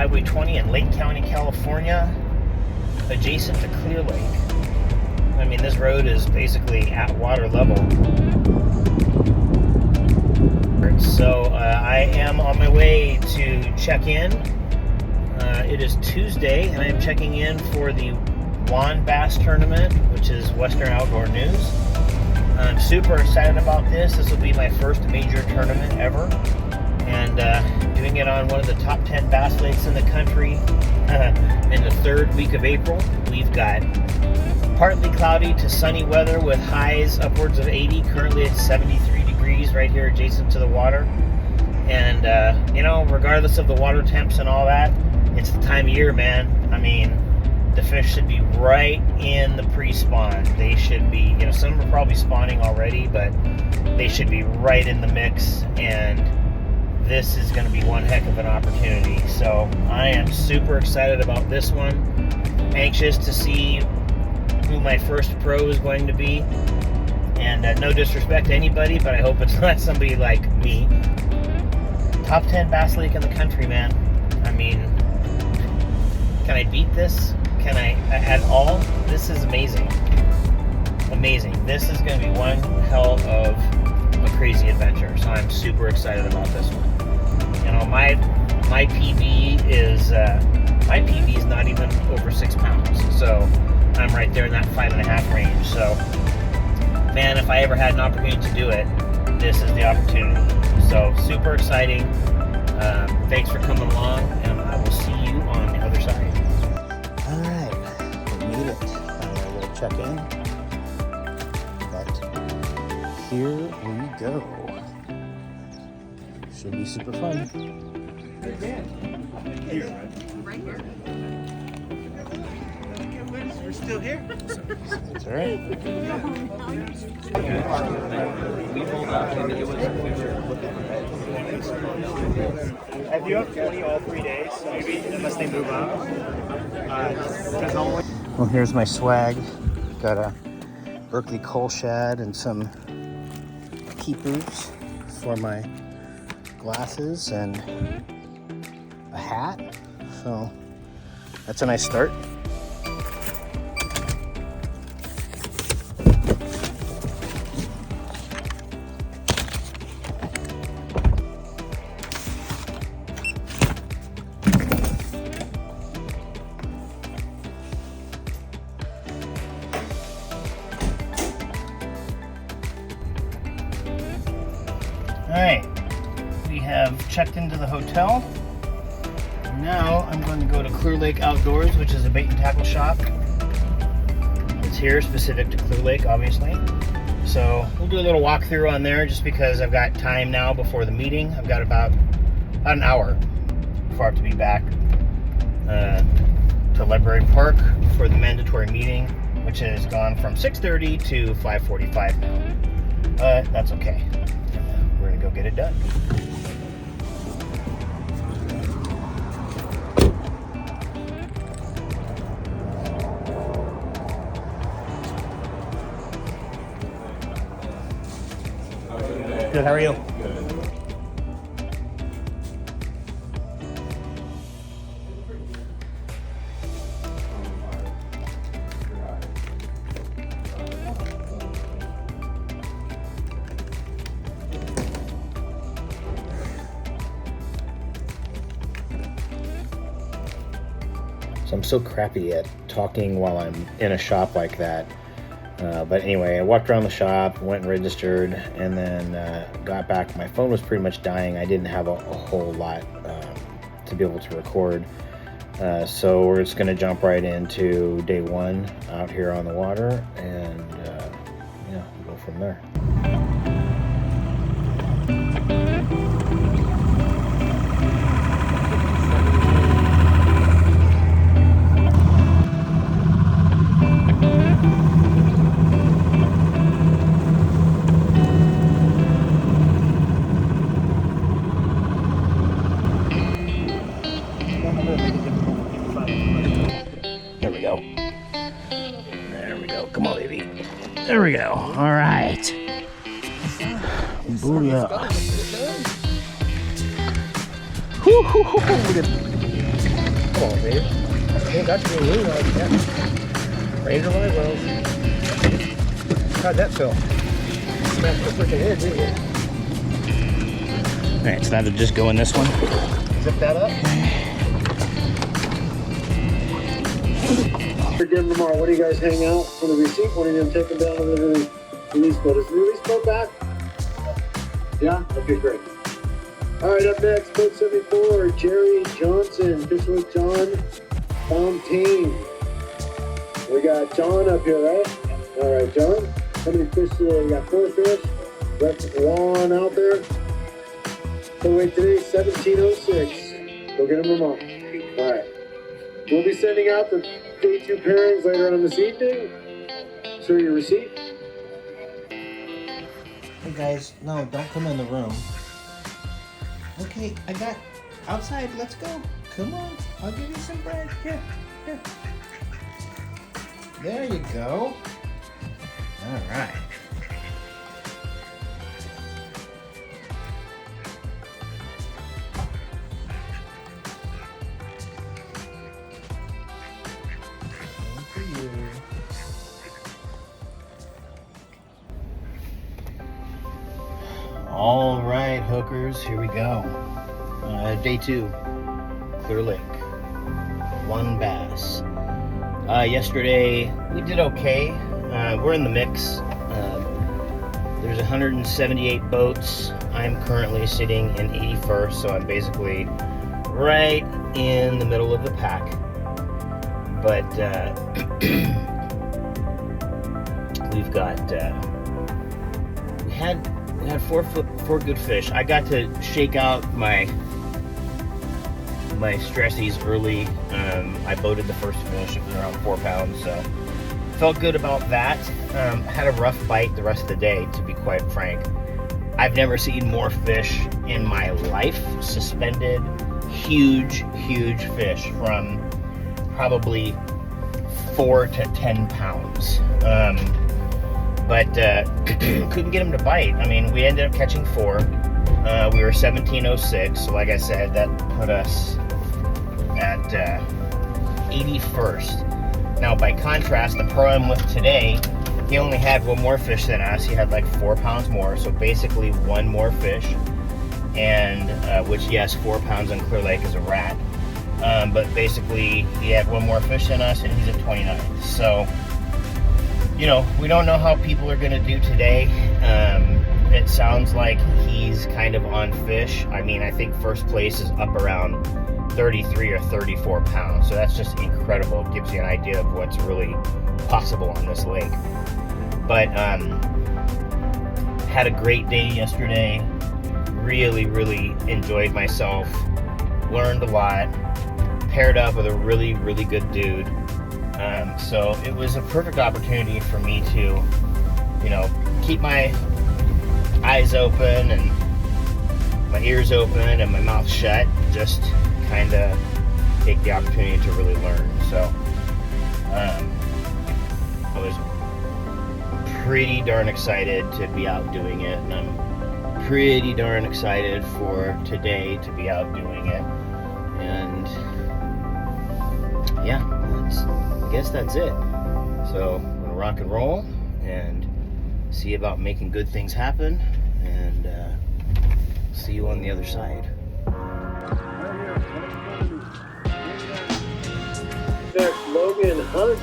Highway 20 in Lake County, California, adjacent to Clear Lake. I mean, this road is basically at water level. So I am on my way to check in. It is Tuesday, and I am checking in for the Won Bass Tournament, which is Western Outdoor News. I'm super excited about this. This will be my first major tournament ever, and doing it on one of the top 10 bass lakes in the country in the third week of April. We've got partly cloudy to sunny weather with highs upwards of 80. Currently it's 73 degrees right here adjacent to the water. And, you know, regardless of the water temps and all that, it's the time of year, man. I mean, the fish should be right in the pre-spawn. They should be, you know, some are probably spawning already, but they should be right in the mix. And this is going to be one heck of an opportunity. So I am super excited about this one. Anxious to see who my first pro is going to be. And no disrespect to anybody, but I hope it's not somebody like me. Top 10 bass lake in the country, man. I mean, can I beat this? Can I at all? This is amazing. Amazing. This is going to be one hell of a crazy adventure. So I'm super excited about this one. You know, my PB is not even over 6 pounds. So I'm right there in that 5.5 range. So, man, if I ever had an opportunity to do it, this is the opportunity. So, super exciting. Thanks for coming along, and I will see you on the other side. All right, we made it. I will check in. But here we go. Should be super fun. Here. Right here. We're still here. That's all right. Have you have 20 all 3 days? Maybe unless they move up. Well, here's my swag. Got a Berkeley coal shed and some keepers for my glasses and a hat. So that's a nice start. Alright, we have checked into the hotel. Now I'm going to go to Clear Lake Outdoors, which is a bait and tackle shop. It's here, specific to Clear Lake, obviously. So we'll do a little walkthrough on there just because I've got time now before the meeting. I've got about an hour before I have to be back to Library Park for the mandatory meeting, which has gone from 6:30 to 5:45 now. But that's okay. We're gonna go get it done. Good, how are you? So I'm so crappy at talking while I'm in a shop like that. But anyway, I walked around the shop, went and registered, and then got back. My phone was pretty much dying. I didn't have a whole lot to be able to record. So we're just going to jump right into day one out here on the water, and yeah, we'll go from there. Come on, baby. There we go. All right. Booyah. Woo-hoo-hoo-hoo. Come on, babe. You ain't got to be lean like that. Ranger live wells. How'd that feel? Smashed the freaking head, didn't you? All right, so that'll just go in this one. Zip that up. Again tomorrow, when do you guys hang out for the receipt? When are you going to take them down to the release boat? Is the release boat back? Yeah? Okay, great. All right, up next, boat 74, Jerry Johnson, fishing with John Fontaine. We got John up here, right? All right, John. How many fish today? We got 4 fish. That's Juan out there. So wait, today's 1706. Go get them tomorrow. All right. We'll be sending out the day 2 pairings later on this evening. Sir, your receipt? Hey guys, no, don't come in the room. Okay, I got outside, let's go. Come on, I'll give you some bread. Here. There you go. All right. One for you. All right, hookers, here we go. Day 2, Clear Lake, Won Bass. Yesterday we did okay. We're in the mix. There's 178 boats. I'm currently sitting in 81st, so I'm basically right in the middle of the pack. But we've got we had 4 good fish. I got to shake out my stressies early. I boated the first fish. It was around 4 pounds, so felt good about that. Had a rough bite the rest of the day, to be quite frank. I've never seen more fish in my life. Suspended, huge fish from probably 4 to 10 pounds. But couldn't get them to bite. I mean, we ended up catching 4. We were 1706, so like I said, that put us at 81st. Now, by contrast, the pro I'm with today, he only had 1 more fish than us. He had like 4 pounds more, so basically 1 more fish. And which, yes, 4 pounds on Clear Lake is a rat. But basically, he had 1 more fish than us, and he's at 29th. So, you know, we don't know how people are going to do today. It sounds like he's kind of on fish. I mean, I think first place is up around 33 or 34 pounds. So that's just incredible. It gives you an idea of what's really possible on this lake. But had a great day yesterday. Really enjoyed myself. Learned a lot. Paired up with a really good dude. So it was a perfect opportunity for me to, you know, keep my eyes open and my ears open and my mouth shut, just kind of take the opportunity to really learn. So I was pretty darn excited to be out doing it, and I'm pretty darn excited for today to be out doing it. And yeah, I guess that's it. So I'm gonna rock and roll and see about making good things happen, and see you on the other side. Next, Logan Hunt,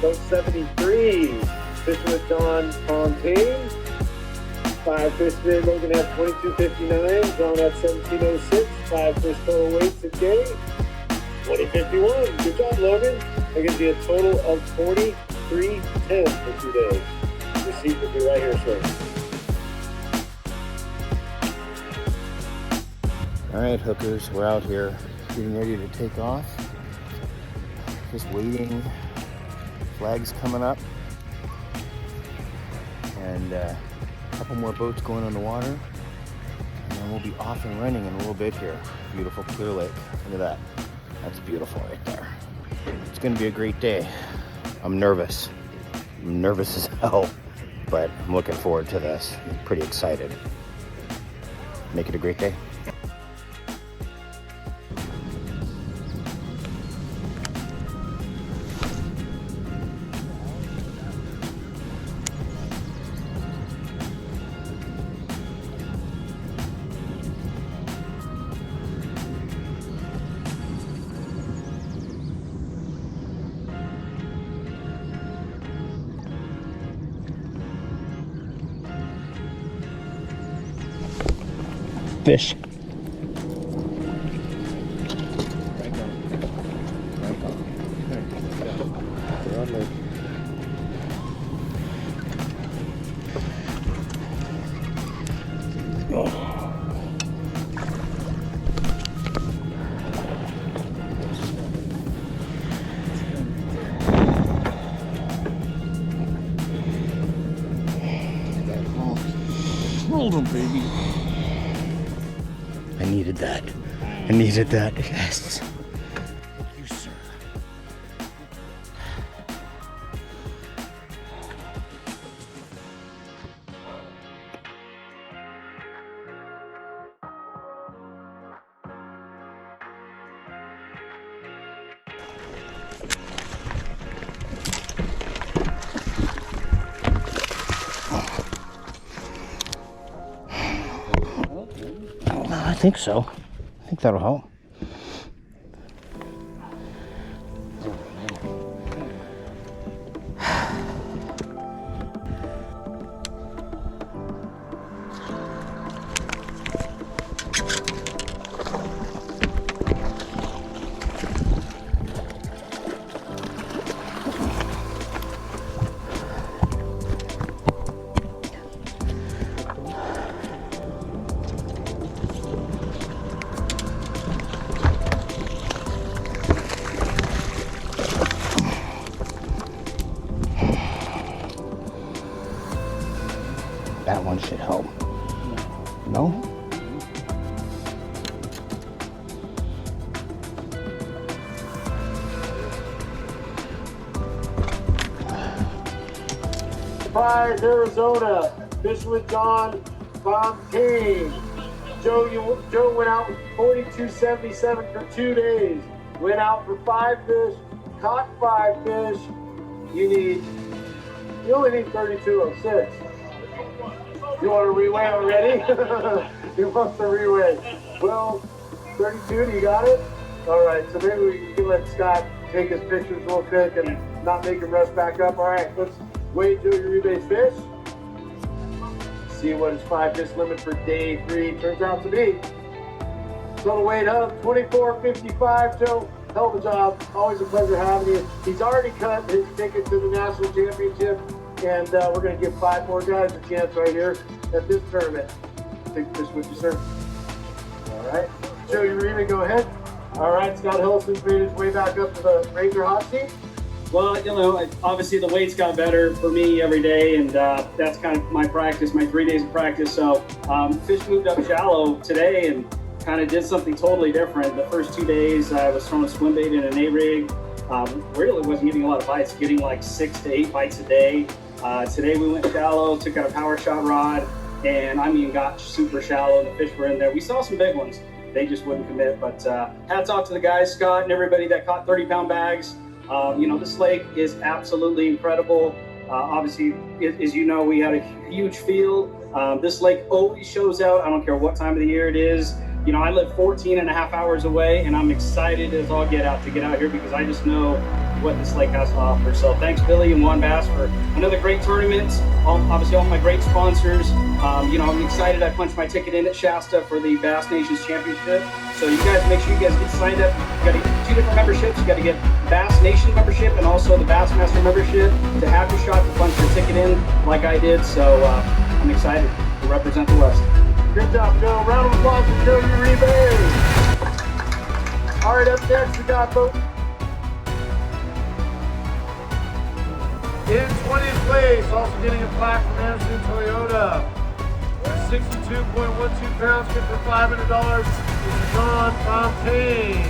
boat 73, fishing with John Fontaine. 5 fish today. Logan had 22.59. John had 17.06. 5 fish total weights a day. 20.51. Good job, Logan. That gives you a total of 43.10 for 2 days. Receipt will be right here, sir. All right, hookers, we're out here getting ready to take off. Just waiting. Flags coming up. And a couple more boats going on the water. And then we'll be off and running in a little bit here. Beautiful Clear Lake. Look at that. That's beautiful right there. It's gonna be a great day. I'm nervous. I'm nervous as hell, but I'm looking forward to this. I'm pretty excited. Make it a great day. fish. Hold them, baby. I needed that. I needed that. Yes. Thank you, sir. I think so. I think that'll help. That one should help. No? Prize, Arizona. Fish with John Fontaine. Joe went out with 42.77 for 2 days. Went out for 5 fish, caught 5 fish. You only need 32.06. You want a reweigh already? He wants a reweigh. Well, 32, you got it? All right, so maybe we can let Scott take his pictures real quick and not make him rush back up. All right, let's weigh Joe Uribe's fish. See what his 5 fish limit for day 3 turns out to be. Total weight of 24.55. Joe, hell of a job. Always a pleasure having you. He's already cut his ticket to the national championship. And we're going to give 5 more guys a chance right here at this tournament. Take this with you, sir. All right. Joe Uribe, go ahead. All right, Scott Hillson's made his way back up to the Ranger hot seat. Well, you know, obviously the weight's got better for me every day, and that's kind of my practice, my 3 days of practice. So fish moved up shallow today and kind of did something totally different. The first 2 days I was throwing swim bait in an A-rig. Really wasn't getting a lot of bites, getting like 6 to 8 bites a day. Today we went shallow, took out a power shot rod, and I mean got super shallow. The fish were in there. We saw some big ones. They just wouldn't commit. But hats off to the guys, Scott, and everybody that caught 30-pound bags. You know, this lake is absolutely incredible. Obviously, as you know, we had a huge field. This lake always shows out. I don't care what time of the year it is. You know, I live 14 and a half hours away, and I'm excited as all get out to get out here because I just know what this lake has to offer. So thanks, Billy and Won Bass, for another great tournament. Obviously, all my great sponsors. You know, I'm excited. I punched my ticket in at Shasta for the Bass Nations Championship. So you guys, make sure you guys get signed up. You got to get 2 different memberships. You got to get Bass Nation membership and also the Bassmaster membership to have your shot to punch your ticket in like I did. So I'm excited to represent the West. Good job, Joe. Round of applause for Joe Uribe. All right, up next, we got both. In 20th place, also getting a plaque from Anderson Toyota. 62.12 pounds, good for $500. Is John Fontaine.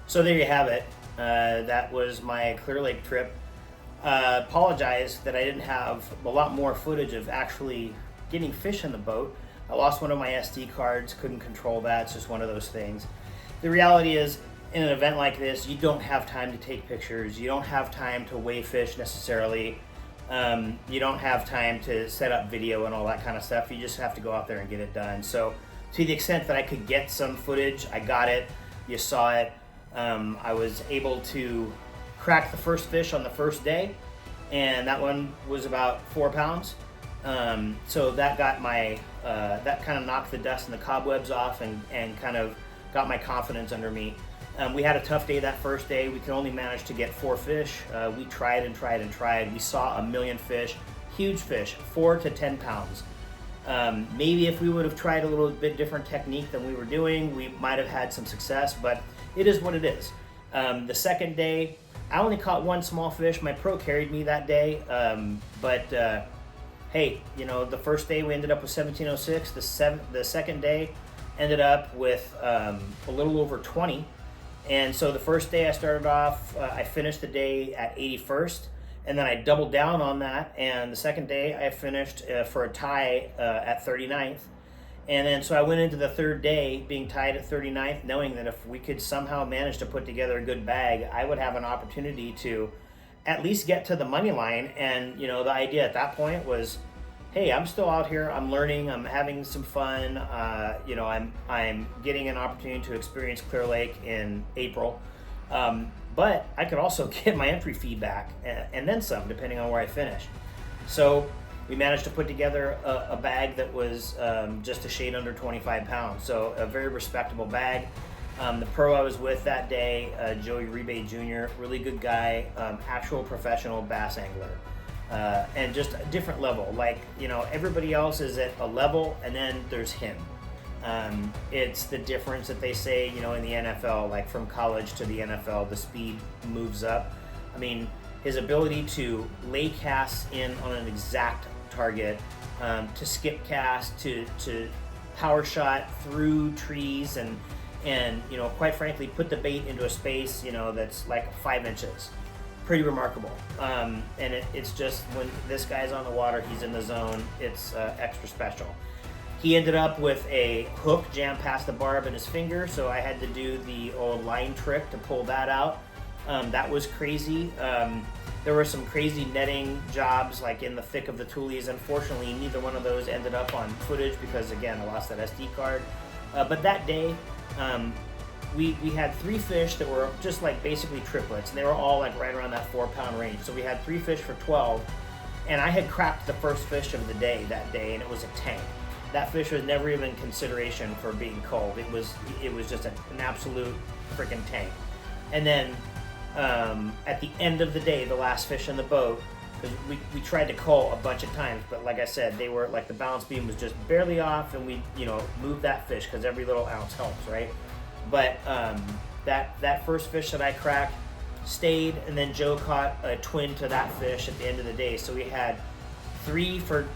So there you have it. That was my Clearlake trip. Apologize that I didn't have a lot more footage of actually getting fish in the boat. I lost one of my SD cards, couldn't control that. It's just one of those things. The reality is, in an event like this, you don't have time to take pictures. You don't have time to weigh fish necessarily. You don't have time to set up video and all that kind of stuff. You just have to go out there and get it done. So to the extent that I could get some footage, I got it. You saw it. I was able to crack the first fish on the first day, and that one was about 4 pounds. So that got my, that kind of knocked the dust and the cobwebs off and kind of got my confidence under me. We had a tough day that first day. We could only manage to get 4 fish. We tried and tried and tried. We saw a million fish, huge fish, 4 to 10 pounds. Maybe if we would have tried a little bit different technique than we were doing, we might have had some success, but it is what it is. The second day, I only caught 1 small fish. My pro carried me that day, hey, you know, the first day we ended up with 1706. The second day ended up with a little over 20. And so the first day I started off, I finished the day at 81st, and then I doubled down on that. And the second day I finished for a tie at 39th. And then so I went into the third day being tied at 39th, knowing that if we could somehow manage to put together a good bag, I would have an opportunity to at least get to the money line. And, you know, the idea at that point was, hey, I'm still out here, I'm learning, I'm having some fun, you know, I'm getting an opportunity to experience Clear Lake in April, but I could also get my entry fee back and then some, depending on where I finish. So we managed to put together a bag that was just a shade under 25 pounds, so a very respectable bag. The pro I was with that day, Joey Rebay Jr., really good guy, actual professional bass angler. And just a different level. Like, you know, everybody else is at a level, and then there's him. It's the difference that they say, you know, in the NFL, like from college to the NFL, the speed moves up. I mean, his ability to lay casts in on an exact target, to skip cast, to power shot through trees, and you know, quite frankly, put the bait into a space, you know, that's like 5 inches. Pretty remarkable. And it's just, when this guy's on the water, he's in the zone, it's extra special. He ended up with a hook jammed past the barb in his finger, so I had to do the old line trick to pull that out. That was crazy. There were some crazy netting jobs like in the thick of the tulies. Unfortunately, neither one of those ended up on footage because, again, I lost that SD card. But that day, we had 3 fish that were just like basically triplets, and they were all like right around that 4 pound range. So we had 3 fish for 12, and I had cracked the first fish of the day that day, and it was a tank. That fish was never even consideration for being culled. It was just an absolute freaking tank. And then at the end of the day, the last fish in the boat, because we tried to cull a bunch of times, but like I said, they were like, the balance beam was just barely off, and we, you know, moved that fish because every little ounce helps, right? But that first fish that I cracked stayed, and then Joe caught a twin to that fish at the end of the day. So we had 3 for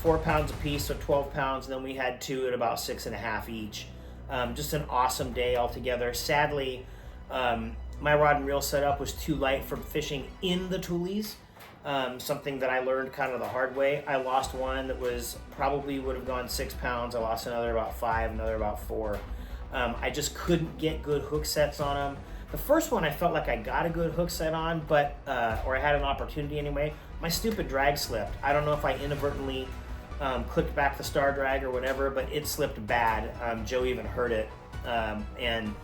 4 pounds a piece, so 12 pounds, and then we had 2 at about 6.5 each. Just an awesome day altogether. Sadly, my rod and reel setup was too light for fishing in the tulies. Something that I learned kind of the hard way. I lost one that was probably would have gone 6 pounds. I lost another about 5, another about 4. I just couldn't get good hook sets on them. The first one I felt like I got a good hook set on, but or I had an opportunity anyway. My stupid drag slipped. I don't know if I inadvertently clicked back the star drag or whatever, but it slipped bad. Joe even heard it, and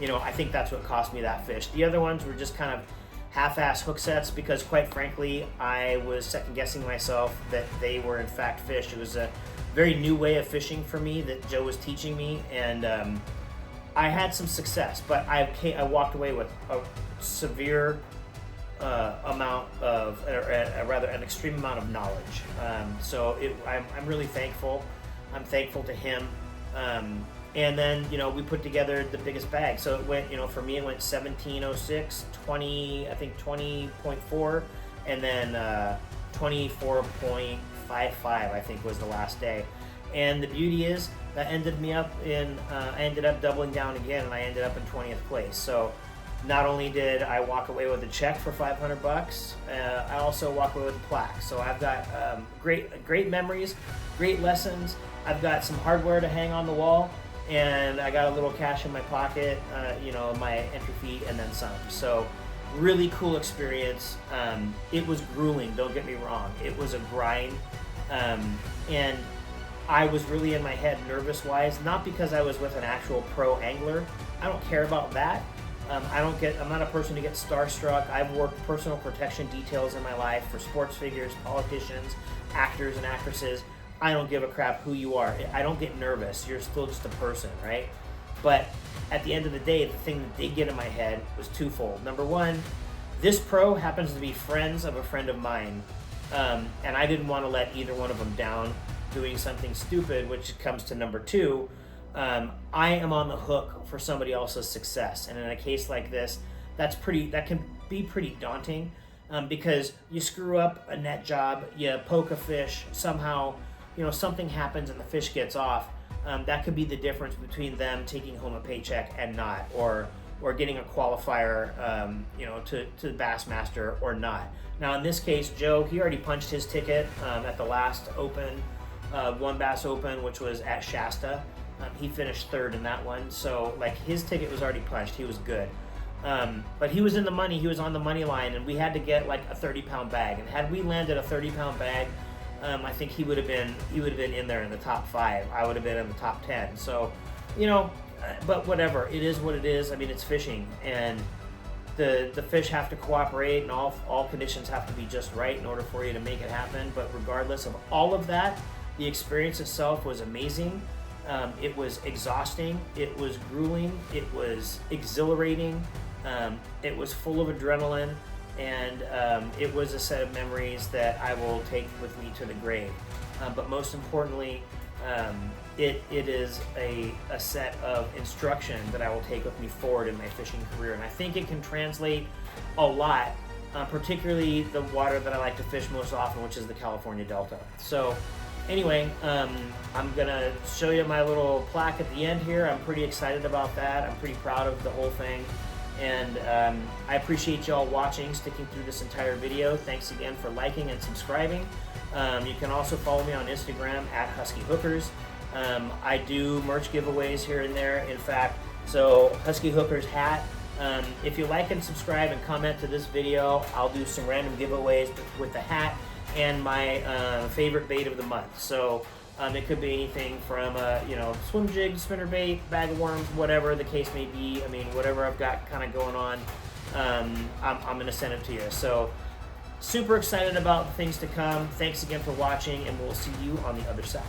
you know, I think that's what cost me that fish. The other ones were just kind of half-ass hook sets because, quite frankly, I was second-guessing myself that they were in fact fish. It was a very new way of fishing for me that Joe was teaching me, and I had some success, but I walked away with a severe amount of, or rather an extreme amount of knowledge. So I'm really thankful. I'm thankful to him. And then, you know, we put together the biggest bag. So it went, you know, for me, it went 1706, 20, I think 20.4, and then 24.55, I think was the last day. And the beauty is that ended me up in, I ended up doubling down again, and I ended up in 20th place. So not only did I walk away with a check for $500, I also walk away with a plaque. So I've got great memories, great lessons. I've got some hardware to hang on the wall, and I got a little cash in my pocket, you know, my entry fee, and then some. So really cool experience. It was grueling, don't get me wrong. It was a grind. And I was really in my head nervous-wise, not because I was with an actual pro angler. I don't care about that. I'm not a person to get starstruck. I've worked personal protection details in my life for sports figures, politicians, actors and actresses. I don't give a crap who you are. I don't get nervous. You're still just a person, right? But at the end of the day, the thing that did get in my head was twofold. Number one, this pro happens to be friends of a friend of mine, and I didn't want to let either one of them down doing something stupid, which comes to number two. I am on the hook for somebody else's success, and in a case like this, that can be pretty daunting, because you screw up a net job, you poke a fish, somehow, something happens and the fish gets off. That could be the difference between them taking home a paycheck and not, or getting a qualifier, to Bassmaster or not. Now in this case, Joe, he already punched his ticket at the last Open, Won Bass Open, which was at Shasta. He finished third in that one, so like his ticket was already punched. He was good, but he was in the money. He was on the money line, and we had to get like a 30-pound bag. And had we landed a 30-pound bag, I think he would have been in there in the top 5. I would have been in the top 10. So, but whatever. It is what it is. I mean, it's fishing, and the fish have to cooperate, and all conditions have to be just right in order for you to make it happen. But regardless of all of that, the experience itself was amazing. It was exhausting, it was grueling, it was exhilarating, it was full of adrenaline, and it was a set of memories that I will take with me to the grave. But most importantly, it is a set of instruction that I will take with me forward in my fishing career. And I think it can translate a lot, particularly the water that I like to fish most often, which is the California Delta. So anyway, I'm gonna show you my little plaque at the end here. I'm pretty excited about that. I'm pretty proud of the whole thing. And I appreciate y'all watching, sticking through this entire video. Thanks again for liking and subscribing. You can also follow me on Instagram at Husky Hookers. I do merch giveaways here and there. In fact, so Husky Hookers hat. If you like and subscribe and comment to this video, I'll do some random giveaways with the hat and my favorite bait of the month. So it could be anything from swim jig, spinner bait, bag of worms, whatever the case may be. I mean, whatever I've got kind of going on, I'm gonna send it to you. So super excited about the things to come. Thanks again for watching, and we'll see you on the other side.